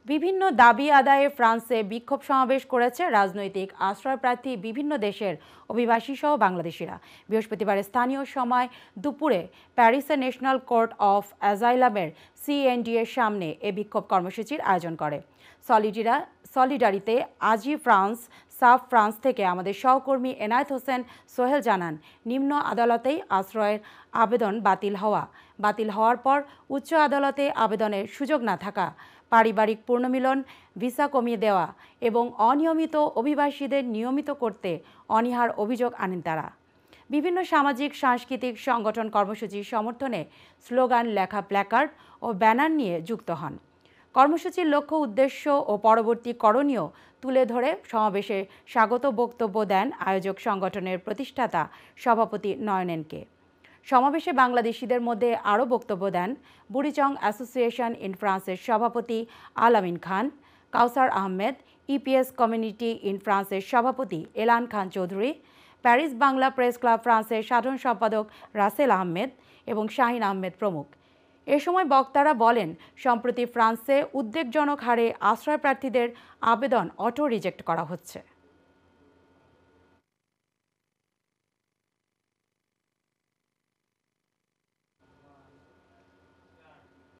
বিভিন্ন দাবি আদায়ে ফ্রান্সে বিক্ষোভ সমাবেশ করেছে রাজনৈতিক আশ্রয়প্রার্থী বিভিন্ন দেশের অভিবাসী সহ বাংলাদেশিরা। বৃহস্পতিবার স্থানীয় সময় দুপুরে প্যারিসের ন্যাশনাল কোর্ট অফ অ্যাজাইলামের সিএনডি-এর সামনে এ বিক্ষোভ কর্মসূচির আয়োজন করে। সলিডারিতে আজি ফ্রান্স সাফ ফ্রান্স থেকে আমাদের সহকর্মী এনায়েত হোসেন সোহেল জানান, নিম্ন আদালতেই আশ্রয়ের আবেদন বাতিল হওয়ার পর উচ্চ আদালতে আবেদনের সুযোগ না থাকা, পারিবারিক পুনর্মিলন, ভিসা কমিয়ে দেওয়া এবং অনিয়মিত অভিবাসীদের নিয়মিত করতে অনীহার অভিযোগ আনেন তারা। বিভিন্ন সামাজিক সাংস্কৃতিক সংগঠন কর্মসূচির সমর্থনে স্লোগান লেখা প্ল্যাকার্ড ও ব্যানার নিয়ে যুক্ত হন। কর্মসূচির লক্ষ্য উদ্দেশ্য ও পরবর্তী করণীয় তুলে ধরে সমাবেশে স্বাগত বক্তব্য দেন আয়োজক সংগঠনের প্রতিষ্ঠাতা সভাপতি নয়নেনকে। সমাবেশে বাংলাদেশিদের মধ্যে আরও বক্তব্য দেন বুড়িচং অ্যাসোসিয়েশন ইন ফ্রান্সের সভাপতি Al-Amin Khan, Kawsar Ahmed, EPS community in ফ্রান্সের সভাপতি Elan Khan Chowdhury, Paris Bangla press club ফ্রান্সের সাধারণ সম্পাদক রাসেল আহমেদ এবং শাহিন আহমেদ প্রমুখ। এ সময় বক্তারা বলেন, সম্প্রতি ফ্রান্সে উদ্বেগজনক হারে আশ্রয়প্রার্থীদের আবেদন অটো রিজেক্ট করা হচ্ছে।